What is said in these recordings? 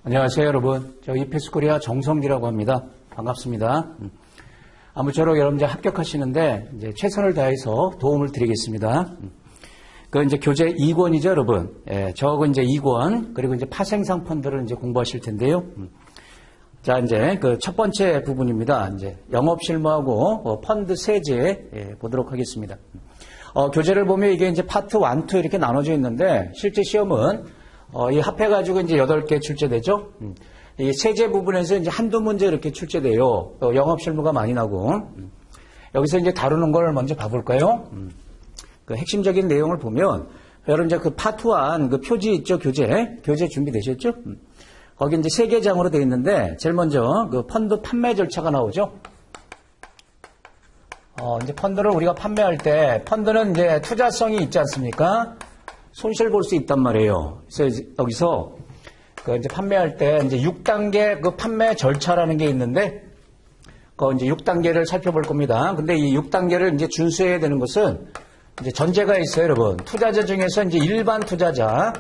안녕하세요, 여러분. 저 이페스코리아 정성기라고 합니다. 반갑습니다. 아무쪼록 여러분 이제 합격하시는데 이제 최선을 다해서 도움을 드리겠습니다. 그 이제 교재 2권이죠, 여러분. 예, 저거 이제 2권 그리고 이제 파생상 펀드를 이제 공부하실 텐데요. 자, 이제 그 첫 번째 부분입니다. 이제 영업 실무하고 펀드 세제 보도록 하겠습니다. 교재를 보면 이게 이제 파트 1, 2 이렇게 나눠져 있는데 실제 시험은 이 합해가지고 이제 8개 출제되죠. 이 세제 부분에서 이제 한두 문제 이렇게 출제돼요. 영업 실무가 많이 나고. 여기서 이제 다루는 걸 먼저 봐볼까요? 그 핵심적인 내용을 보면, 여러분 이제 그 파트 1, 그 표지 있죠, 교재 준비되셨죠? 거기 이제 3개 장으로 되어 있는데, 제일 먼저 그 펀드 판매 절차가 나오죠. 이제 펀드를 우리가 판매할 때, 펀드는 이제 투자성이 있지 않습니까? 손실 볼 수 있단 말이에요. 그래서 여기서 그 이제 판매할 때 이제 6단계 그 판매 절차라는 게 있는데, 그 이제 6단계를 살펴볼 겁니다. 근데 이 6단계를 이제 준수해야 되는 것은 이제 전제가 있어요, 여러분. 투자자 중에서 이제 일반 투자자,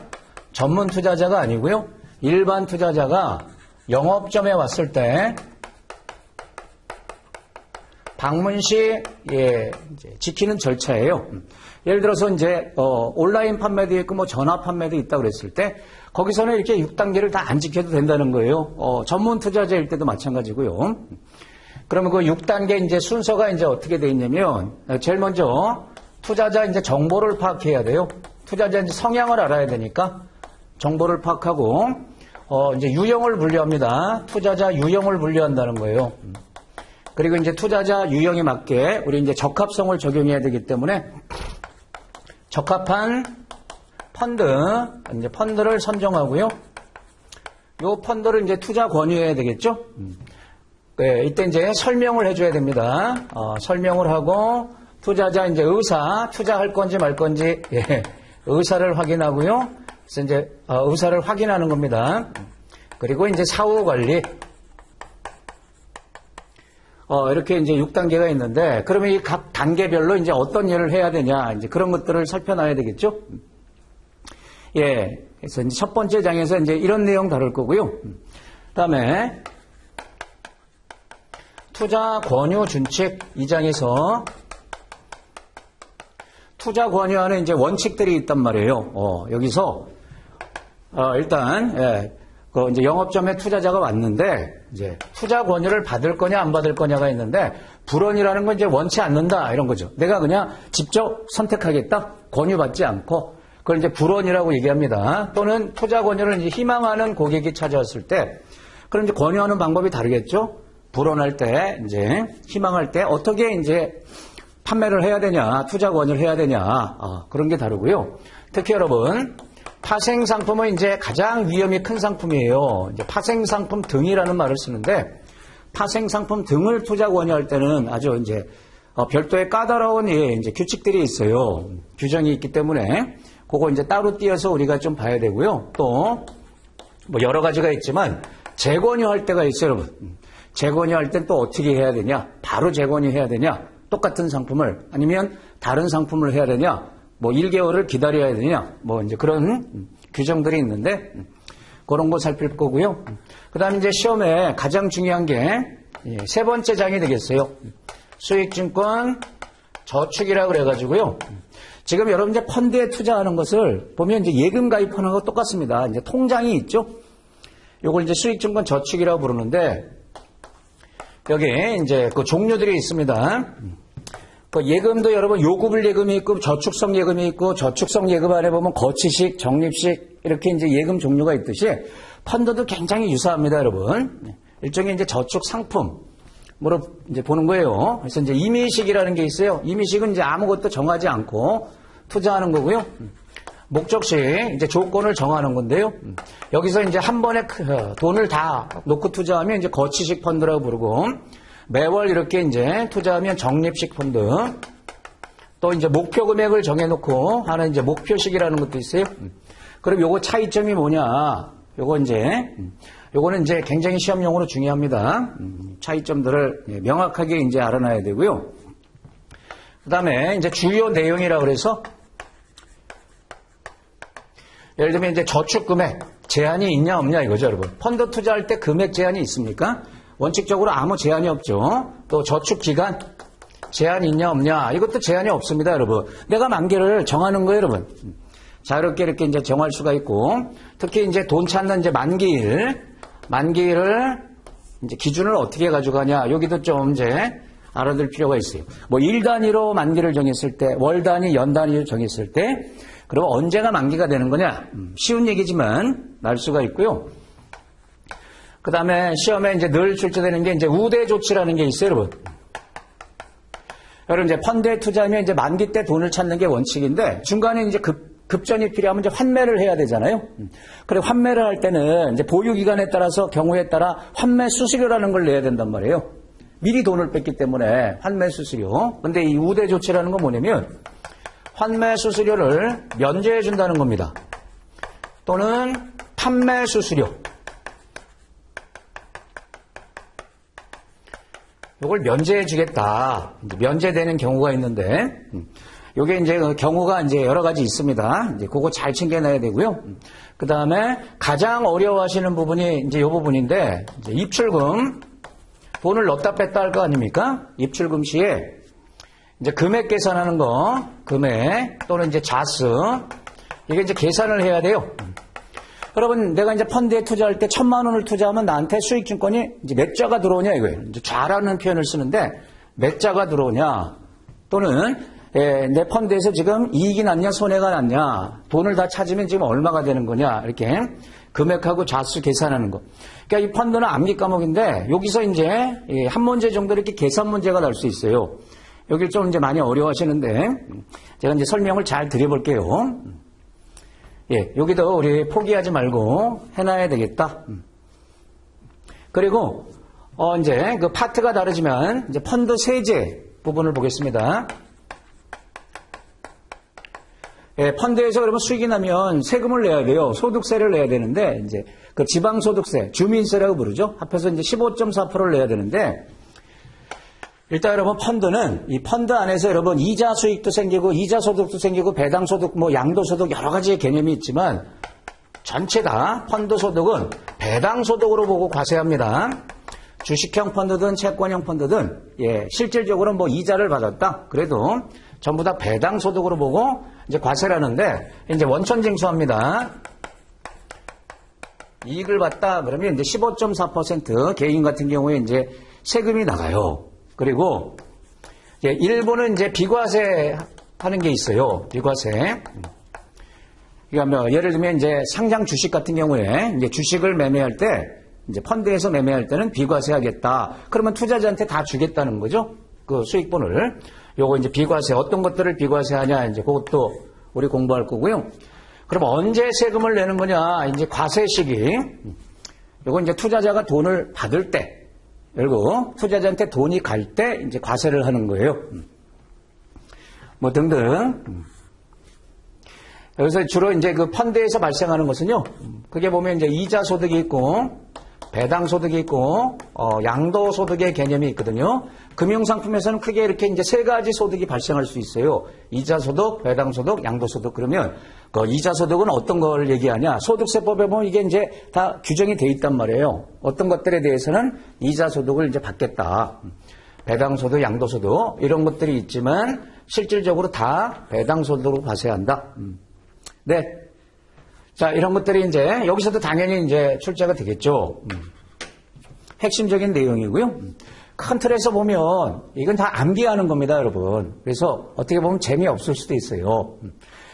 전문 투자자가 아니고요. 일반 투자자가 영업점에 왔을 때 방문 시 이제 지키는 절차예요. 예를 들어서 이제 온라인 판매도 있고 뭐 전화 판매도 있다고 그랬을 때 거기서는 이렇게 6단계를 다 안 지켜도 된다는 거예요. 전문 투자자일 때도 마찬가지고요. 그러면 그 6단계 이제 순서가 이제 어떻게 돼 있냐면 제일 먼저 투자자 이제 정보를 파악해야 돼요. 투자자 이제 성향을 알아야 되니까 정보를 파악하고 이제 유형을 분류합니다. 투자자 유형을 분류한다는 거예요. 그리고 이제 투자자 유형에 맞게 우리 이제 적합성을 적용해야 되기 때문에 적합한 이제 펀드를 선정하고요. 요 펀드를 이제 투자 권유해야 되겠죠. 네, 이때 이제 설명을 해줘야 됩니다. 설명을 하고 투자자 이제 투자할 건지 말 건지 의사를 확인하고요. 그래서 이제 의사를 확인하는 겁니다. 그리고 이제 사후 관리. 이렇게 이제 6단계가 있는데, 그러면 이 각 단계별로 이제 어떤 일을 해야 되냐, 이제 그런 것들을 살펴놔야 되겠죠? 예. 그래서 이제 첫 번째 장에서 이제 이런 내용 다룰 거고요. 그 다음에, 투자 권유 준칙 2장에서 투자 권유하는 이제 원칙들이 있단 말이에요. 여기서, 일단, 그 이제 영업점에 투자자가 왔는데 이제 투자 권유를 받을 거냐 안 받을 거냐가 있는데 불원이라는 건 이제 원치 않는다 이런 거죠. 내가 그냥 직접 선택하겠다 권유받지 않고 그걸 이제 불원이라고 얘기합니다. 또는 투자 권유를 이제 희망하는 고객이 찾아왔을 때 그럼 이제 권유하는 방법이 다르겠죠. 불원할 때 이제 희망할 때 어떻게 이제 판매를 해야 되냐 투자 권유를 해야 되냐 그런 게 다르고요. 특히 여러분. 파생상품은 이제 가장 위험이 큰 상품이에요. 이제 파생상품 등이라는 말을 쓰는데, 파생상품 등을 투자 권유할 때는 아주 이제, 별도의 까다로운 이제 규칙들이 있어요. 규정이 있기 때문에, 그거 이제 따로 띄어서 우리가 좀 봐야 되고요. 또, 뭐 여러 가지가 있지만, 재권유할 때가 있어요, 여러분. 재권유할 땐 또 어떻게 해야 되냐? 바로 재권유해야 되냐? 똑같은 상품을, 아니면 다른 상품을 해야 되냐? 뭐 1개월을 기다려야 되냐 뭐 이제 그런 규정들이 있는데 그런 거 살필 거고요. 그다음에 이제 시험에 가장 중요한 게 세 번째 장이 되겠어요. 수익증권 저축이라고 그래가지고요. 지금 여러분 이제 펀드에 투자하는 것을 보면 이제 예금 가입하는 거 똑같습니다. 이제 통장이 있죠. 요걸 이제 수익증권 저축이라고 부르는데 여기 이제 그 종류들이 있습니다. 예금도 여러분 요구불 예금이 있고 저축성 예금이 있고 저축성 예금 안에 보면 거치식, 적립식 이렇게 이제 예금 종류가 있듯이 펀드도 굉장히 유사합니다, 여러분. 일종의 이제 저축 상품으로 이제 보는 거예요. 그래서 이제 임의식이라는 게 있어요. 임의식은 이제 아무것도 정하지 않고 투자하는 거고요. 목적식 이제 조건을 정하는 건데요. 여기서 이제 한 번에 돈을 다 놓고 투자하면 이제 거치식 펀드라고 부르고 매월 이렇게 이제 투자하면 적립식 펀드. 또 이제 목표 금액을 정해놓고 하는 이제 목표식이라는 것도 있어요. 그럼 요거 차이점이 뭐냐? 요거는 이제 굉장히 시험용으로 중요합니다. 차이점들을 명확하게 이제 알아놔야 되고요. 그 다음에 이제 주요 내용이라 그래서 예를 들면 이제 저축 금액, 제한이 있냐 없냐 이거죠, 여러분. 펀드 투자할 때 금액 제한이 있습니까? 원칙적으로 아무 제한이 없죠. 또 저축 기간 제한이 있냐 없냐 이것도 제한이 없습니다, 여러분. 내가 만기를 정하는 거예요, 여러분. 자유롭게 이렇게 이제 정할 수가 있고, 특히 이제 돈 찾는 이제 만기를 이제 기준을 어떻게 가져가냐 여기도 좀 이제 알아둘 필요가 있어요. 뭐 일 단위로 만기를 정했을 때, 월 단위, 연 단위로 정했을 때, 그럼 언제가 만기가 되는 거냐? 쉬운 얘기지만 날 수가 있고요. 그 다음에 시험에 이제 늘 출제되는 게 이제 우대 조치라는 게 있어요, 여러분. 여러분 이제 펀드에 투자하면 이제 만기 때 돈을 찾는 게 원칙인데 중간에 이제 급전이 필요하면 이제 환매를 해야 되잖아요. 그래 환매를 할 때는 이제 보유 기간에 따라서 경우에 따라 환매 수수료라는 걸 내야 된단 말이에요. 미리 돈을 뺐기 때문에 환매 수수료. 근데 이 우대 조치라는 건 뭐냐면 환매 수수료를 면제해 준다는 겁니다. 또는 판매 수수료. 이걸 면제해 주겠다. 면제되는 경우가 있는데, 요게 이제 경우가 이제 여러 가지 있습니다. 이제 그거 잘 챙겨놔야 되고요. 그 다음에 가장 어려워하시는 부분이 이제 요 부분인데, 이제 입출금, 돈을 넣었다 뺐다 할 거 아닙니까? 입출금 시에 이제 금액 계산하는 거, 금액 또는 이제 자수, 이게 이제 계산을 해야 돼요. 여러분, 내가 이제 펀드에 투자할 때 1,000만 원을 투자하면 나한테 수익증권이 이제 몇 자가 들어오냐 이거예요. 이제 좌라는 표현을 쓰는데 몇 자가 들어오냐 또는 내 펀드에서 지금 이익이 났냐 손해가 났냐 돈을 다 찾으면 지금 얼마가 되는 거냐 이렇게 금액하고 자수 계산하는 거. 그러니까 이 펀드는 암기 과목인데 여기서 이제 한 문제 정도 이렇게 계산 문제가 날 수 있어요. 여기 좀 이제 많이 어려워하시는데 제가 이제 설명을 잘 드려볼게요. 예, 여기도 우리 포기하지 말고 해놔야 되겠다. 그리고, 이제 그 파트가 다르지만, 이제 펀드 세제 부분을 보겠습니다. 예, 펀드에서 그러면 수익이 나면 세금을 내야 돼요. 소득세를 내야 되는데, 이제 그 지방소득세, 주민세라고 부르죠. 합해서 이제 15.4%를 내야 되는데, 일단 여러분 펀드는 이 펀드 안에서 여러분 이자 수익도 생기고 이자 소득도 생기고 배당 소득 뭐 양도 소득 여러 가지의 개념이 있지만 전체 다 펀드 소득은 배당 소득으로 보고 과세합니다. 주식형 펀드든 채권형 펀드든 예, 실질적으로 뭐 이자를 받았다. 그래도 전부 다 배당 소득으로 보고 이제 과세를 하는데 이제 원천징수합니다. 이익을 받다 그러면 이제 15.4% 개인 같은 경우에 이제 세금이 나가요. 그리고 일본은 이제 비과세 하는 게 있어요. 비과세. 그러니까 뭐 예를 들면 이제 상장 주식 같은 경우에 이제 주식을 매매할 때 이제 펀드에서 매매할 때는 비과세 하겠다. 그러면 투자자한테 다 주겠다는 거죠. 그 수익분을. 요거 이제 비과세 어떤 것들을 비과세하냐 이제 그것도 우리 공부할 거고요. 그럼 언제 세금을 내는 거냐? 이제 과세 시기. 요거 이제 투자자가 돈을 받을 때 그리고 투자자한테 돈이 갈 때 이제 과세를 하는 거예요. 뭐 등등. 여기서 주로 이제 그 펀드에서 발생하는 것은요. 그게 보면 이제 이자 소득이 있고 배당 소득이 있고 양도 소득의 개념이 있거든요. 금융상품에서는 크게 이렇게 이제 세 가지 소득이 발생할 수 있어요. 이자 소득, 배당 소득, 양도 소득. 그러면 그 이자 소득은 어떤 걸 얘기하냐? 소득세법에 보면 이게 이제 다 규정이 돼 있단 말이에요. 어떤 것들에 대해서는 이자 소득을 이제 받겠다. 배당 소득, 양도 소득 이런 것들이 있지만 실질적으로 다 배당 소득으로 과세한다. 네. 자, 이런 것들이 이제 여기서도 당연히 이제 출제가 되겠죠. 핵심적인 내용이고요. 큰 틀에서 보면 이건 다 암기하는 겁니다, 여러분. 그래서 어떻게 보면 재미없을 수도 있어요.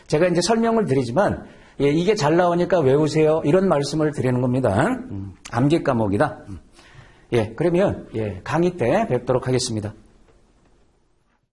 제가 이제 설명을 드리지만 예, 이게 잘 나오니까 외우세요. 이런 말씀을 드리는 겁니다. 암기 과목이다. 예, 그러면 예, 강의 때 뵙도록 하겠습니다.